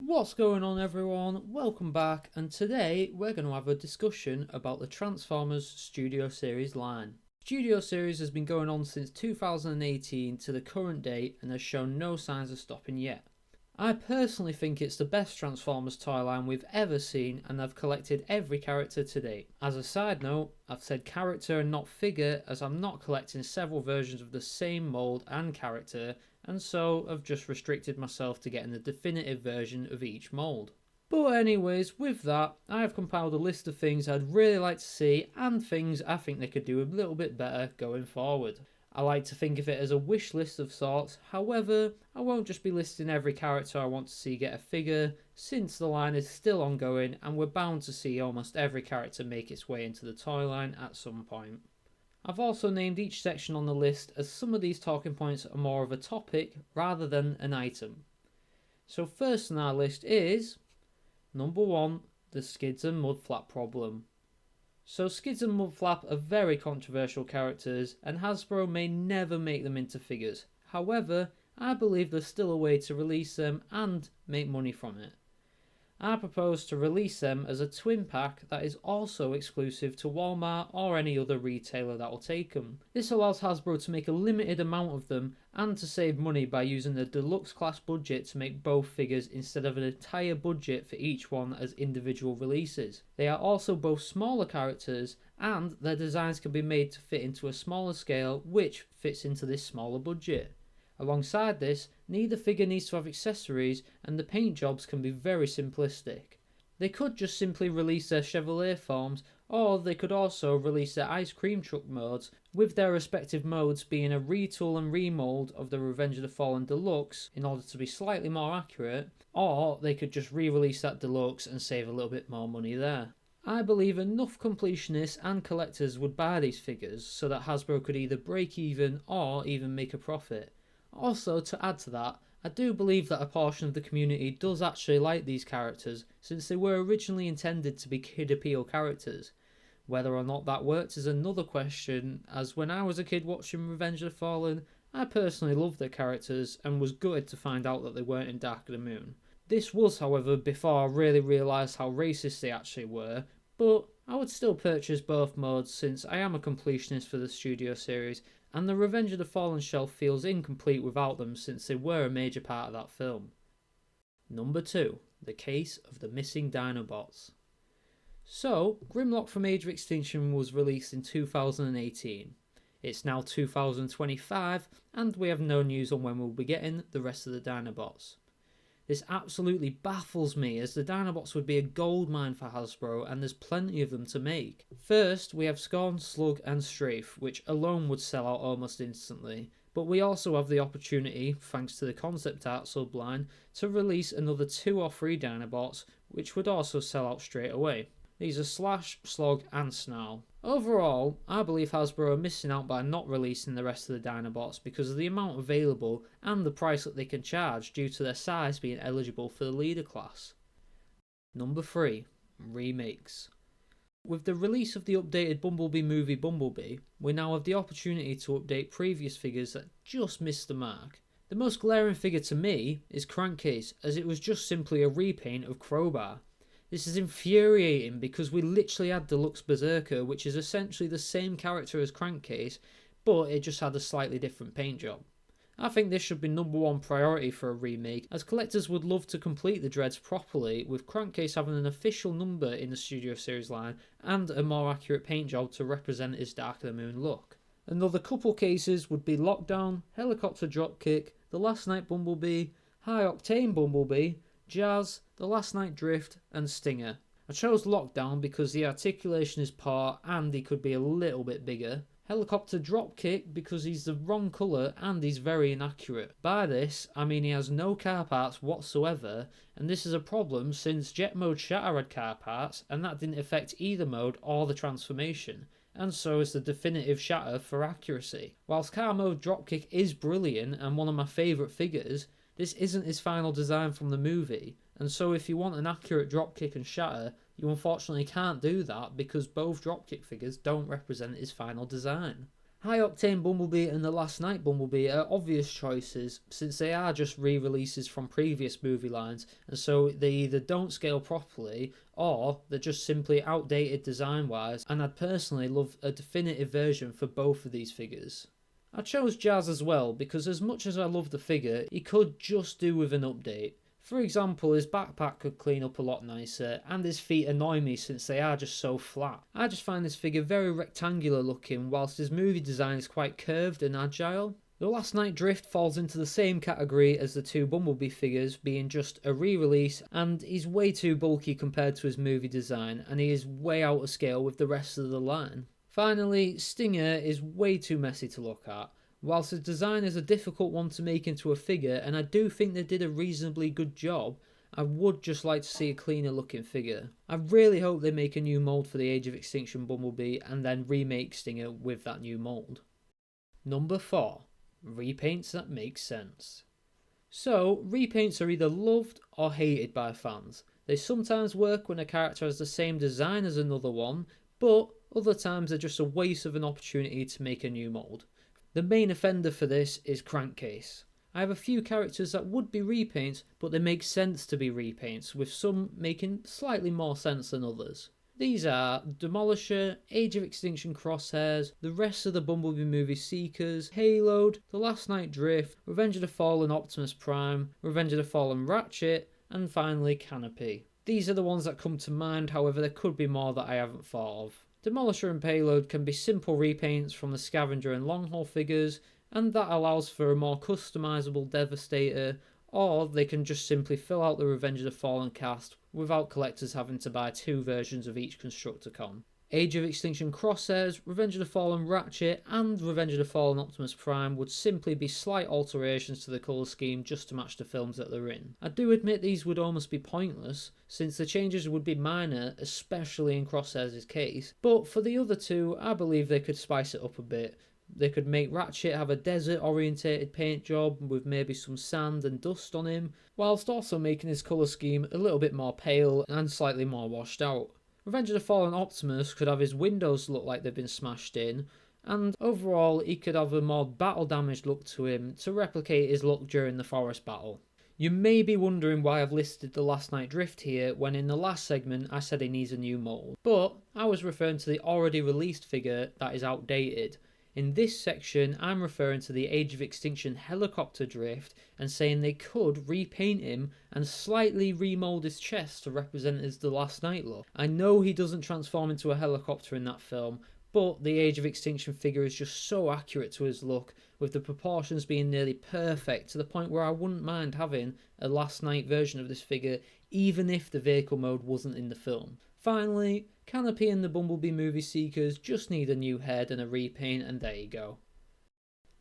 What's going on, everyone? Welcome back, and today we're going to have a discussion about the Transformers Studio Series line. Studio Series has been going on since 2018 to the current date and has shown no signs of stopping yet. I personally think it's the best Transformers toy line we've ever seen, and I've collected every character to date. As a side note, I've said character and not figure, as I'm not collecting several versions of the same mould and character, and so I've just restricted myself to getting the definitive version of each mould. But anyways, with that, I have compiled a list of things I'd really like to see and things I think they could do a little bit better going forward. I like to think of it as a wish list of sorts, however, I won't just be listing every character I want to see get a figure, since the line is still ongoing and we're bound to see almost every character make its way into the toy line at some point. I've also named each section on the list, as some of these talking points are more of a topic rather than an item. So first on our list is number 1, the Skids and Mudflap problem. So Skids and Mudflap are very controversial characters, and Hasbro may never make them into figures. However, I believe there's still a way to release them and make money from it. I propose to release them as a twin pack that is also exclusive to Walmart or any other retailer that will take them. This allows Hasbro to make a limited amount of them and to save money by using the deluxe class budget to make both figures instead of an entire budget for each one as individual releases. They are also both smaller characters, and their designs can be made to fit into a smaller scale which fits into this smaller budget. Alongside this, neither figure needs to have accessories, and the paint jobs can be very simplistic. They could just simply release their Chevrolet forms, or they could also release their ice cream truck modes, with their respective modes being a retool and remold of the Revenge of the Fallen Deluxe in order to be slightly more accurate, or they could just re-release that Deluxe and save a little bit more money there. I believe enough completionists and collectors would buy these figures so that Hasbro could either break even or even make a profit. Also, to add to that, I do believe that a portion of the community does actually like these characters, since they were originally intended to be kid appeal characters. Whether or not that worked is another question, as when I was a kid watching Revenge of the Fallen, I personally loved their characters and was gutted to find out that they weren't in Dark of the Moon. This was, however, before I really realised how racist they actually were, but I would still purchase both modes since I am a completionist for the Studio Series, and the Revenge of the Fallen shelf feels incomplete without them since they were a major part of that film. Number 2, the case of the missing Dinobots. So, Grimlock from Age of Extinction was released in 2018. It's now 2025, and we have no news on when we'll be getting the rest of the Dinobots. This absolutely baffles me, as the Dinobots would be a goldmine for Hasbro, and there's plenty of them to make. First, we have Scorn, Slug and Strafe, which alone would sell out almost instantly, but we also have the opportunity, thanks to the concept art subline, to release another 2 or 3 Dinobots, which would also sell out straight away. These are Slash, Slog and Snarl. Overall, I believe Hasbro are missing out by not releasing the rest of the Dinobots because of the amount available and the price that they can charge due to their size being eligible for the leader class. Number 3, remakes. With the release of the updated Bumblebee movie Bumblebee, we now have the opportunity to update previous figures that just missed the mark. The most glaring figure to me is Crankcase, as it was just simply a repaint of Crowbar. This is infuriating because we literally had Deluxe Berserker, which is essentially the same character as Crankcase, but it just had a slightly different paint job. I think this should be number 1 priority for a remake, as collectors would love to complete the dreads properly, with Crankcase having an official number in the Studio Series line and a more accurate paint job to represent his Dark of the Moon look. Another couple cases would be Lockdown, Helicopter Dropkick, The Last Night Bumblebee, High Octane Bumblebee, Jazz, The Last Night Drift and Stinger. I chose Lockdown because the articulation is poor and he could be a little bit bigger. Helicopter Dropkick because he's the wrong colour and he's very inaccurate. By this, I mean he has no car parts whatsoever, and this is a problem since Jet Mode Shatter had car parts and that didn't affect either mode or the transformation, and so is the definitive Shatter for accuracy. Whilst Car Mode Dropkick is brilliant and one of my favourite figures, this isn't his final design from the movie, and so if you want an accurate Dropkick and Shatter, you unfortunately can't do that because both Dropkick figures don't represent his final design. High Octane Bumblebee and The Last Night Bumblebee are obvious choices since they are just re-releases from previous movie lines, and so they either don't scale properly or they're just simply outdated design wise, and I'd personally love a definitive version for both of these figures. I chose Jazz as well because as much as I love the figure, he could just do with an update. For example, his backpack could clean up a lot nicer, and his feet annoy me since they are just so flat. I just find this figure very rectangular looking, whilst his movie design is quite curved and agile. The Last Night Drift falls into the same category as the two Bumblebee figures, being just a re-release, and he's way too bulky compared to his movie design, and he is way out of scale with the rest of the line. Finally, Stinger is way too messy to look at. Whilst the design is a difficult one to make into a figure, and I do think they did a reasonably good job, I would just like to see a cleaner looking figure. I really hope they make a new mould for the Age of Extinction Bumblebee and then remake Stinger with that new mould. Number 4. Repaints that make sense. So, repaints are either loved or hated by fans. They sometimes work when a character has the same design as another one, but other times they're just a waste of an opportunity to make a new mould. The main offender for this is Crankcase. I have a few characters that would be repaints, but they make sense to be repaints, with some making slightly more sense than others. These are Demolisher, Age of Extinction Crosshairs, the rest of the Bumblebee movie Seekers, Haloed, The Last Night Drift, Revenge of the Fallen Optimus Prime, Revenge of the Fallen Ratchet, and finally Canopy. These are the ones that come to mind, however there could be more that I haven't thought of. Demolisher and Payload can be simple repaints from the Scavenger and Longhaul figures, and that allows for a more customisable Devastator, or they can just simply fill out the Revenge of the Fallen cast without collectors having to buy two versions of each Constructicon. Age of Extinction Crosshairs, Revenge of the Fallen Ratchet, and Revenge of the Fallen Optimus Prime would simply be slight alterations to the colour scheme just to match the films that they're in. I do admit these would almost be pointless, since the changes would be minor, especially in Crosshairs' case, but for the other two, I believe they could spice it up a bit. They could make Ratchet have a desert-orientated paint job with maybe some sand and dust on him, whilst also making his colour scheme a little bit more pale and slightly more washed out. Revenge of the Fallen Optimus could have his windows look like they've been smashed in, and overall he could have a more battle-damaged look to him to replicate his look during the forest battle. You may be wondering why I've listed the Last Night Drift here when in the last segment I said he needs a new mould, but I was referring to the already released figure that is outdated. In this section, I'm referring to the Age of Extinction Helicopter Drift and saying they could repaint him and slightly remould his chest to represent his The Last Night look. I know he doesn't transform into a helicopter in that film, but the Age of Extinction figure is just so accurate to his look, with the proportions being nearly perfect to the point where I wouldn't mind having a Last Night version of this figure even if the vehicle mode wasn't in the film. Finally, Canopy and the Bumblebee movie Seekers just need a new head and a repaint, and there you go.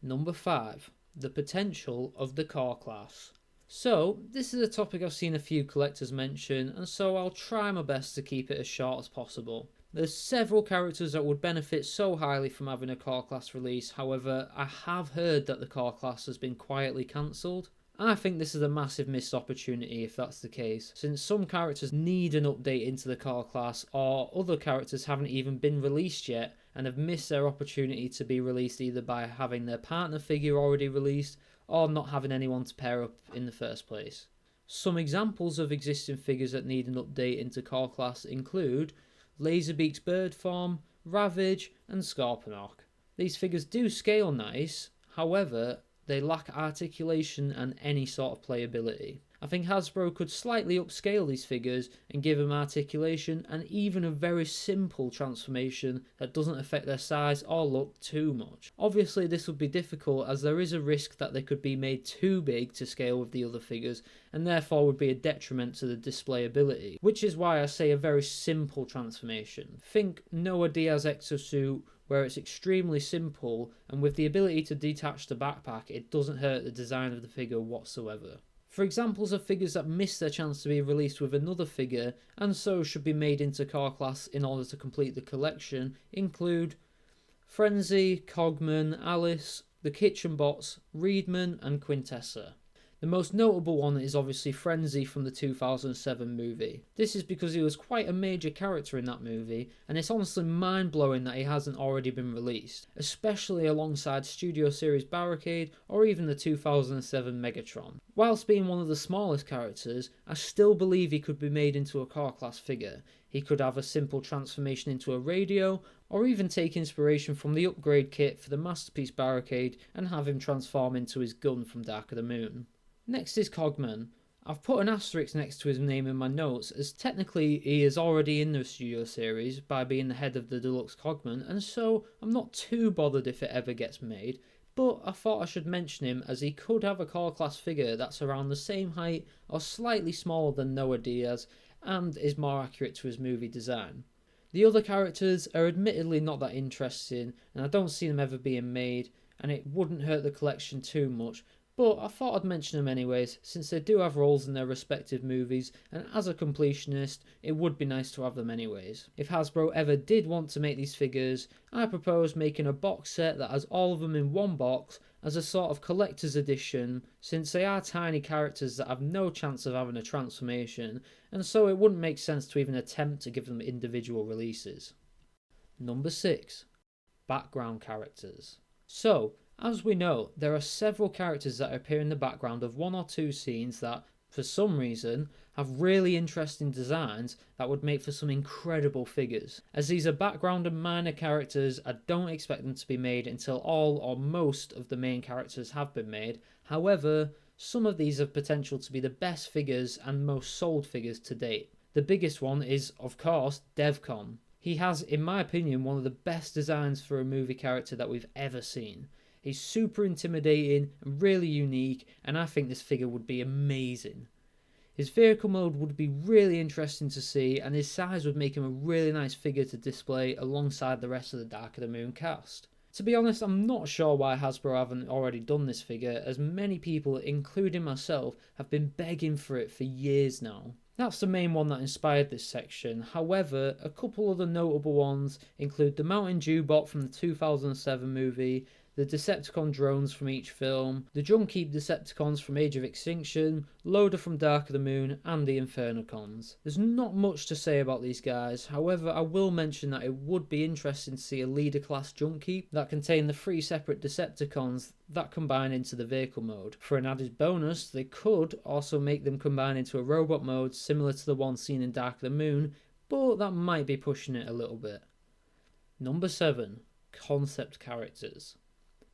Number 5. The potential of the core class. So, this is a topic I've seen a few collectors mention, and so I'll try my best to keep it as short as possible. There's several characters that would benefit so highly from having a core class release, however, I have heard that the core class has been quietly cancelled. I think this is a massive missed opportunity if that's the case, since some characters need an update into the core class, or other characters haven't even been released yet and have missed their opportunity to be released either by having their partner figure already released or not having anyone to pair up in the first place. Some examples of existing figures that need an update into core class include Laserbeak's bird form, Ravage and Scorponok. These figures do scale nice, however, they lack articulation and any sort of playability. I think Hasbro could slightly upscale these figures and give them articulation and even a very simple transformation that doesn't affect their size or look too much. Obviously this would be difficult as there is a risk that they could be made too big to scale with the other figures and therefore would be a detriment to the displayability, which is why I say a very simple transformation. Think Noah Diaz exosuit, where it's extremely simple and with the ability to detach the backpack it doesn't hurt the design of the figure whatsoever. For examples of figures that miss their chance to be released with another figure and so should be made into core class in order to complete the collection include Frenzy, Cogman, Alice, the Kitchen Bots, Reedman and Quintessa. The most notable one is obviously Frenzy from the 2007 movie. This is because he was quite a major character in that movie, and it's honestly mind-blowing that he hasn't already been released, especially alongside Studio Series Barricade or even the 2007 Megatron. Whilst being one of the smallest characters, I still believe he could be made into a core class figure. He could have a simple transformation into a radio, or even take inspiration from the upgrade kit for the Masterpiece Barricade and have him transform into his gun from Dark of the Moon. Next is Cogman. I've put an asterisk next to his name in my notes, as technically he is already in the Studio Series by being the head of the Deluxe Cogman, and so I'm not too bothered if it ever gets made, but I thought I should mention him as he could have a core class figure that's around the same height or slightly smaller than Noah Diaz and is more accurate to his movie design. The other characters are admittedly not that interesting, and I don't see them ever being made, and it wouldn't hurt the collection too much, but I thought I'd mention them anyways, since they do have roles in their respective movies, and as a completionist, it would be nice to have them anyways. If Hasbro ever did want to make these figures, I propose making a box set that has all of them in one box as a sort of collector's edition, since they are tiny characters that have no chance of having a transformation, and so it wouldn't make sense to even attempt to give them individual releases. Number 6. Background characters. So, as we know, there are several characters that appear in the background of one or two scenes that, for some reason, have really interesting designs that would make for some incredible figures. As these are background and minor characters, I don't expect them to be made until all or most of the main characters have been made. However, some of these have potential to be the best figures and most sold figures to date. The biggest one is, of course, Devcon. He has, in my opinion, one of the best designs for a movie character that we've ever seen. He's super intimidating and really unique, and I think this figure would be amazing. His vehicle mode would be really interesting to see, and his size would make him a really nice figure to display alongside the rest of the Dark of the Moon cast. To be honest, I'm not sure why Hasbro haven't already done this figure, as many people, including myself, have been begging for it for years now. That's the main one that inspired this section. However, a couple other notable ones include the Mountain Dew bot from the 2007 movie, the Decepticon drones from each film, the Drumkeep Decepticons from Age of Extinction, Loader from Dark of the Moon, and the Infernicons. There's not much to say about these guys, however I will mention that it would be interesting to see a leader class Drumkeep that contain the 3 separate Decepticons that combine into the vehicle mode. For an added bonus, they could also make them combine into a robot mode similar to the one seen in Dark of the Moon, but that might be pushing it a little bit. Number 7. Concept characters.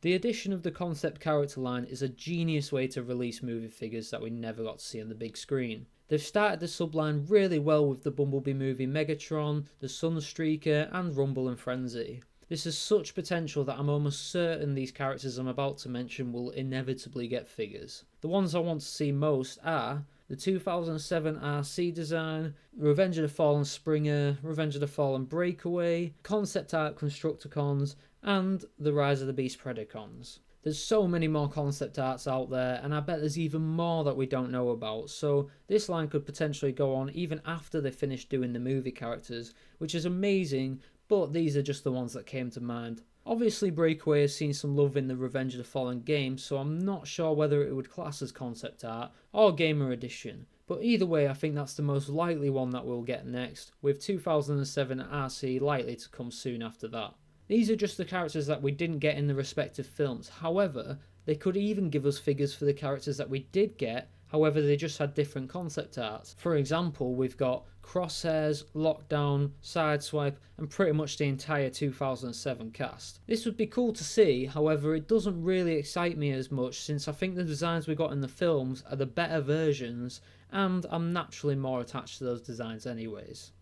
The addition of the concept character line is a genius way to release movie figures that we never got to see on the big screen. They've started the subline really well with the Bumblebee movie Megatron, the Sunstreaker, and Rumble and Frenzy. This has such potential that I'm almost certain these characters I'm about to mention will inevitably get figures. The ones I want to see most are the 2007 RC design, Revenge of the Fallen Springer, Revenge of the Fallen Breakaway, concept art Constructicons, and the Rise of the Beast Predacons. There's so many more concept arts out there, and I bet there's even more that we don't know about, so this line could potentially go on even after they finish doing the movie characters, which is amazing, but these are just the ones that came to mind. Obviously Breakaway has seen some love in the Revenge of the Fallen game, so I'm not sure whether it would class as concept art or gamer edition, but either way I think that's the most likely one that we'll get next, with 2007 RC likely to come soon after that. These are just the characters that we didn't get in the respective films. However, they could even give us figures for the characters that we did get, however they just had different concept arts. For example, we've got Crosshairs, Lockdown, Sideswipe, and pretty much the entire 2007 cast. This would be cool to see, however it doesn't really excite me as much since I think the designs we got in the films are the better versions, and I'm naturally more attached to those designs anyways.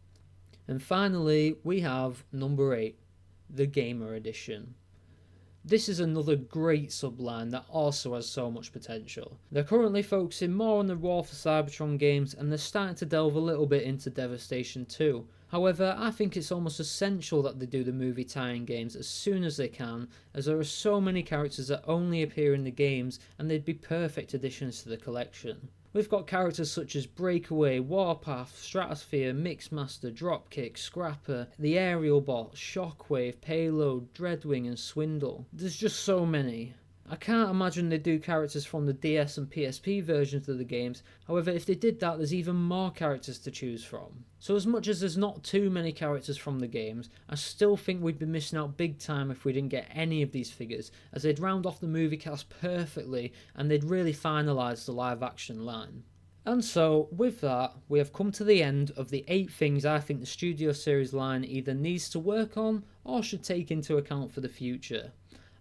And finally, we have number 8. The Gamer Edition. This is another great subline that also has so much potential. They're currently focusing more on the War for Cybertron games, and they're starting to delve a little bit into Devastation 2. However, I think it's almost essential that they do the movie tie-in games as soon as they can, as there are so many characters that only appear in the games and they'd be perfect additions to the collection. We've got characters such as Breakaway, Warpath, Stratosphere, Mixmaster, Dropkick, Scrapper, the Aerial Bot, Shockwave, Payload, Dreadwing and Swindle. There's just so many. I can't imagine they'd do characters from the DS and PSP versions of the games. However, if they did that, there's even more characters to choose from. So as much as there's not too many characters from the games, I still think we'd be missing out big time if we didn't get any of these figures, as they'd round off the movie cast perfectly and they'd really finalise the live action line. And so, with that, we have come to the end of the 8 things I think the Studio Series line either needs to work on or should take into account for the future.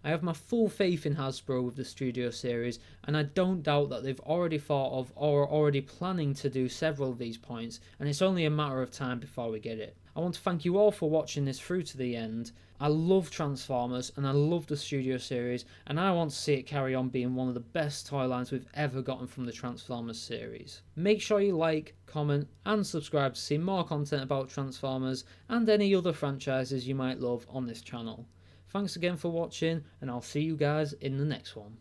I have my full faith in Hasbro with the Studio Series, and I don't doubt that they've already thought of or are already planning to do several of these points, and it's only a matter of time before we get it. I want to thank you all for watching this through to the end. I love Transformers and I love the Studio Series, and I want to see it carry on being one of the best toy lines we've ever gotten from the Transformers series. Make sure you like, comment and subscribe to see more content about Transformers and any other franchises you might love on this channel. Thanks again for watching, and I'll see you guys in the next one.